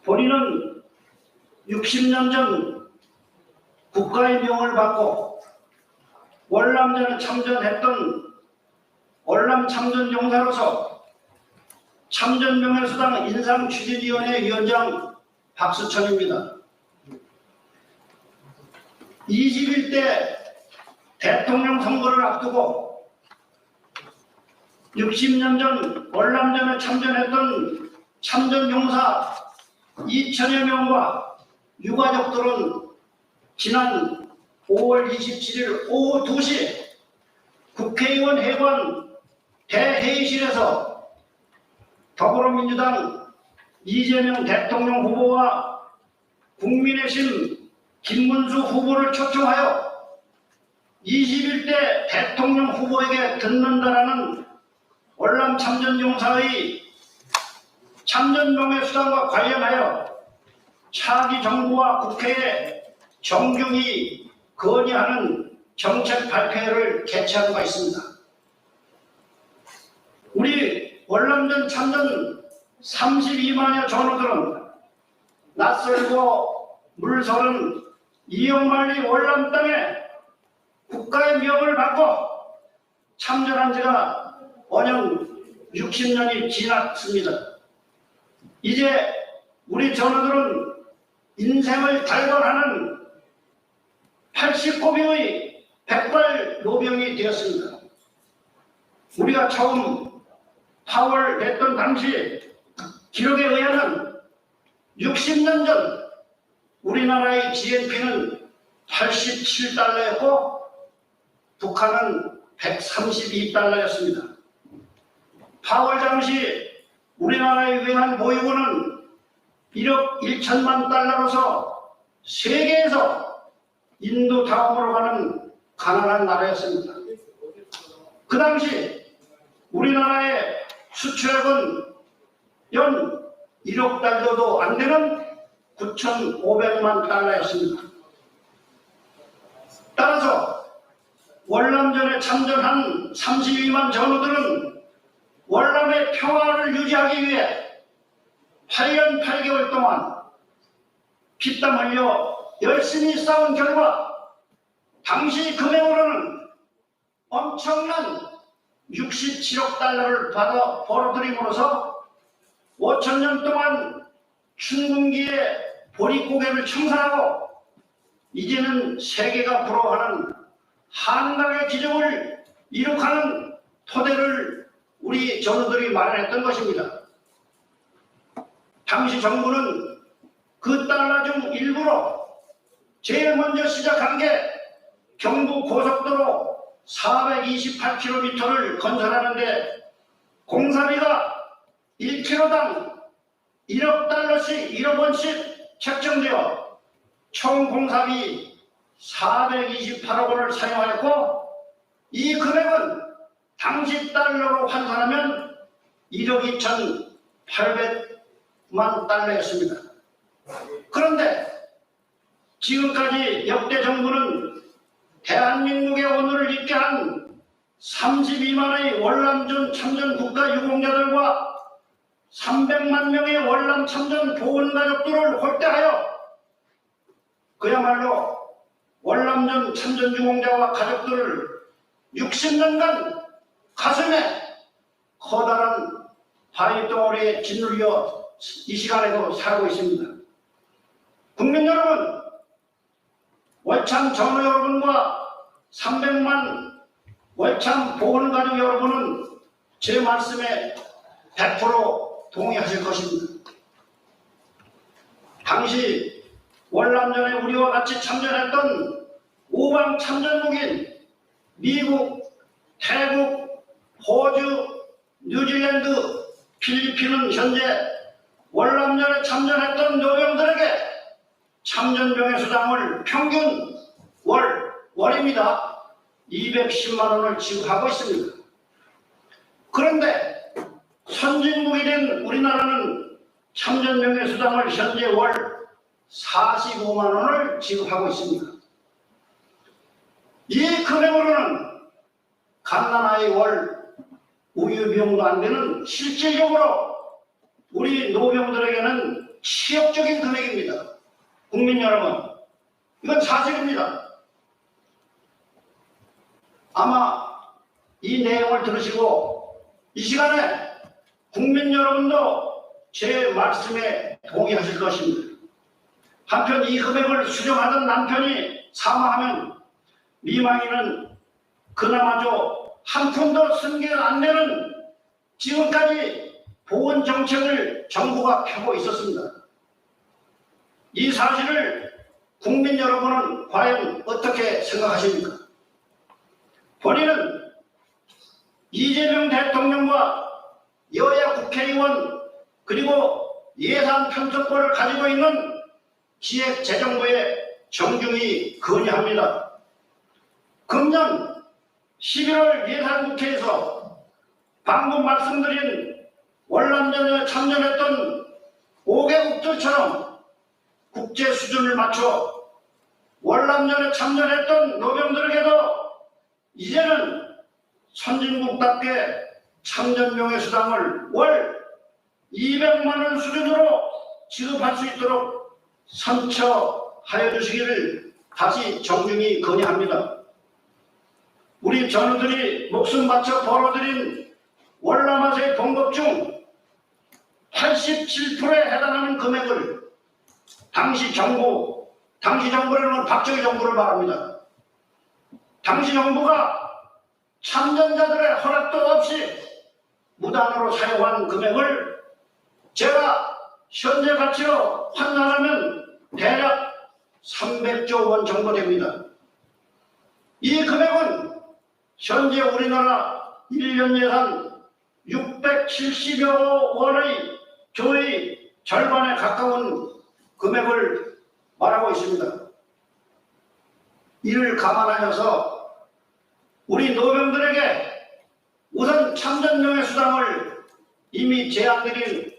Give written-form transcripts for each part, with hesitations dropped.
본인은 60년 전 국가의 명을 받고 월남전에 참전했던 월남 참전용사로서 참전명예수당 인상추진위원회 위원장 박수천입니다. 21대 대통령 선거를 앞두고 60년 전 월남전에 참전했던 참전용사 2천여 명과 유가족들은 지난 5월 27일 오후 2시 국회의원 회관 대회의실에서 더불어민주당 이재명 대통령 후보와 국민의힘 김문수 후보를 초청하여 21대 대통령 후보에게 듣는다라는 월남 참전용사의 참전명예수당과 관련하여 차기 정부와 국회에 정중히 건의하는 정책 발표회를 개최한 바 있습니다. 우리 월남전 참전 32만여 전우들은 낯설고 물서른 이영만리 월남 땅에 국가의 명을 받고 참전한 지가 언영 60년이 지났습니다. 이제 우리 전우들은 인생을 달관하는 89명의 백발 노병이 되었습니다. 우리가 처음 파월했던 당시 기록에 의하면 60년 전 우리나라의 GNP는 87달러였고 북한은 132달러였습니다. 파월 당시 우리나라에 유행한 보유고는 1억 1천만 달러로서 세계에서 인도 다음으로 가는 가난한 나라였습니다. 그 당시 우리나라의 수출액은 연 1억 달러도 안 되는 9,500만 달러였습니다. 따라서 월남전에 참전한 32만 전우들은 월남의 평화를 유지하기 위해 8년 8개월 동안 피땀 흘려 열심히 싸운 결과 당시 금액으로는 엄청난 67억 달러를 받아 벌어들임으로써 5천년 동안 춘궁기에 보릿고개를 청산하고 이제는 세계가 부러워하는 한강의 기적을 이룩하는 토대를 우리 전우들이 마련했던 것입니다. 당시 정부는 그 달러 중 일부로 제일 먼저 시작한 게 경부 고속도로 428km를 건설하는데 공사비가 1km당 1억 달러씩 1억 원씩 책정되어 총 공사비 428억 원을 사용하였고 이 금액은 당시 달러로 환산하면 1억 2,800만 달러였습니다. 그런데 지금까지 역대 정부는 대한민국의 오늘을 있게 한 32만의 월남전 참전 국가 유공자들과 300만 명의 월남 참전 보훈가족들을 홀대하여 그야말로 월남전 참전 유공자와 가족들을 60년간 가슴에 커다란 바위덩어리에 짓눌려 이 시간에도 살고 있습니다. 국민 여러분, 월참 전우 여러분과 300만 월참 보훈가족 여러분은 제 말씀에 100% 동의하실 것입니다. 당시 월남전에 우리와 같이 참전했던 우방 참전국인 미국, 태국, 호주, 뉴질랜드, 필리핀은 현재 월남전에 참전했던 노병들에게 참전명예수당을 평균 월입니다. 210만 원을 지급하고 있습니다. 그런데 선진국이 된 우리나라는 참전명예수당을 현재 월 45만 원을 지급하고 있습니다. 이 금액으로는 갓난아이 월 우유 비용도 안 되는 실질적으로 우리 노병들에게는 치욕적인 금액입니다. 국민 여러분, 이건 사실입니다. 아마 이 내용을 들으시고 이 시간에 국민 여러분도 제 말씀에 동의하실 것입니다. 한편 이 금액을 수령하던 남편이 사망하면 미망이는 그나마저 한 푼도 승계를 안 내는 지금까지 보건 정책을 정부가 펴고 있었습니다. 이 사실을 국민 여러분은 과연 어떻게 생각하십니까? 본인은 이재명 대통령과 여야 국회의원 그리고 예산 편성권을 가지고 있는 기획재정부에 정중히 건의합니다. 금년 11월 예산국회에서 방금 말씀드린 월남전에 참전했던 5개국들처럼 국제 수준을 맞춰 월남전에 참전했던 노병들에게도 이제는 선진국답게 참전 명예수당을 월 200만 원 수준으로 지급할 수 있도록 선처하여 주시기를 다시 정중히 건의합니다. 우리 전우들이 목숨 바쳐 벌어들인 월남하세의 봉급 중 87%에 해당하는 금액을 당시 정부라는 박정희 정부를 말합니다. 당시 정부가 참전자들의 허락도 없이 무단으로 사용한 금액을 제가 현재 가치로 환산하면 대략 300조 원 정도 됩니다. 이 금액은 현재 우리나라 1년 예산 670여 원의 거의 절반에 가까운 금액을 말하고 있습니다. 이를 감안하여서 우리 노병들에게 우선 참전명예수당을 이미 제안드린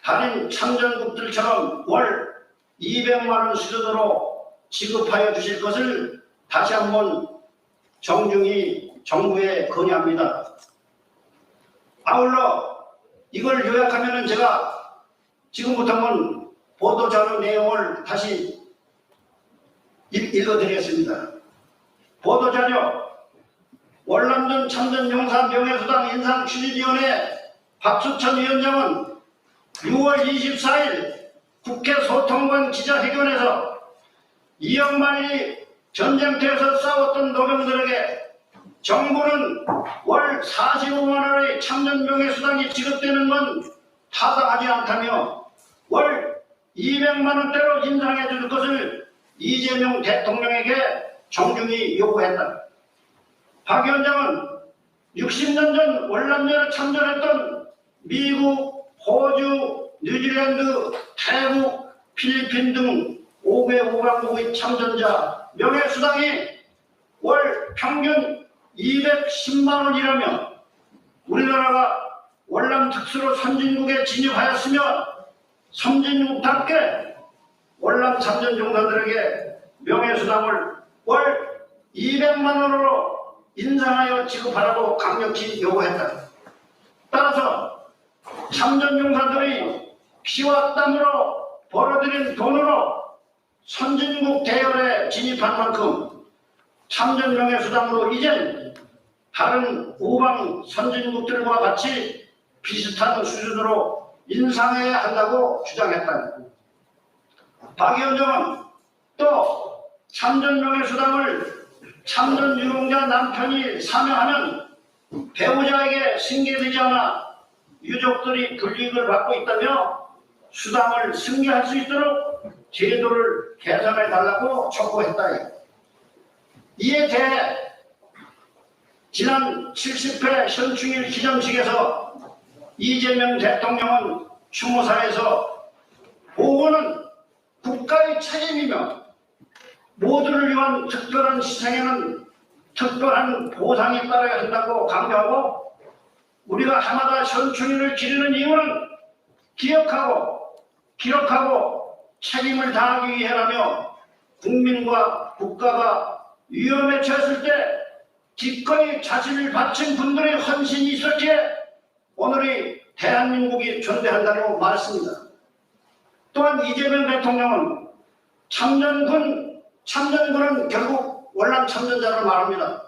다른 참전국들처럼 월 200만 원 수준으로 지급하여 주실 것을 다시 한번 정중히 정부에 건의합니다. 아울러 이걸 요약하면 제가 지금부터 한번 보도자료 내용을 다시 읽어드리겠습니다. 보도자료 월남전 참전용사 명예수당 인상추진위원회 박수천 위원장은 6월 24일 국회 소통관 기자회견에서 이영만이 전쟁터에서 싸웠던 노병들에게 정부는 월 45만 원의 참전 명예수당이 지급되는 건 타당하지 않다며 월 200만 원대로 인상해 줄 것을 이재명 대통령에게 정중히 요구했다. 박 위원장은 60년 전 월남전에 참전했던 미국, 호주, 뉴질랜드, 태국, 필리핀 등 5개 5강국의 참전자 명예수당이 월 평균 210만 원이라며 우리나라가 월남 특수로 선진국에 진입하였으며 선진국답게 월남 참전 용사들에게 명예수당을 월 200만 원으로 인상하여 지급하라고 강력히 요구했다. 따라서 참전 용사들의 피와 땀으로 벌어들인 돈으로 선진국 대열에 진입한 만큼 참전 명예수당으로 이젠 다른 우방 선진국들과 같이 비슷한 수준으로 인상해야 한다고 주장했다. 박 위원장은 또 참전 명예수당을 참전 유공자 남편이 사명하면 배우자에게 승계되지 않아 유족들이 불이익을 받고 있다며 수당을 승계할 수 있도록 제도를 개선해 달라고 촉구했다. 이에 대해 지난 70회 현충일 기념식에서 이재명 대통령은 추모사에서 보고는 국가의 책임이며 모두를 위한 특별한 희생에는 특별한 보상이 따라야 한다고 강조하고 우리가 해마다 현충일을 기리는 이유는 기억하고 기록하고 책임을 다하기 위해라며 국민과 국가가 위험에 처했을 때 기꺼이 자신을 바친 분들의 헌신이 있었기에 오늘의 대한민국이 존재한다고 말했습니다. 또한 이재명 대통령은 참전군은 결국 월남 참전자를 말합니다.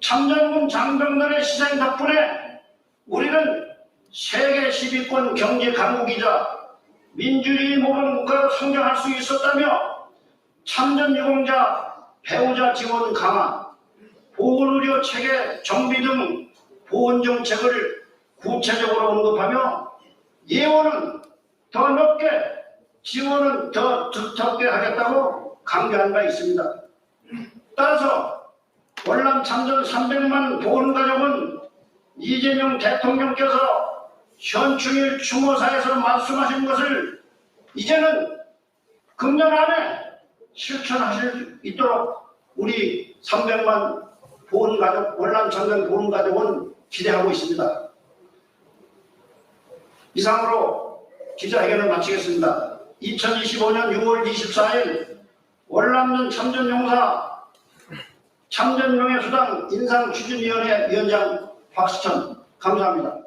참전군 장병들의 희생 덕분에 우리는 세계 10위권 경제 강국이자 민주주의 모범 국가로 성장할 수 있었다며 참전 유공자 배우자 지원 강화, 보건의료 체계 정비 등 보건 정책을 구체적으로 언급하며 예원은 더 높게 지원은 더 두텁게 하겠다고 강조한 바 있습니다. 따라서 월남 참전 300만 보훈가족은 이재명 대통령께서 현충일 추모사에서 말씀하신 것을 이제는 금년 안에 실천하실 수 있도록 우리 300만 보훈가족, 월남 참전 보훈가족은 기대하고 있습니다. 이상으로 기자회견을 마치겠습니다. 2025년 6월 24일 월남전 참전용사 참전명예수당 인상추진위원회 위원장 박수천 감사합니다.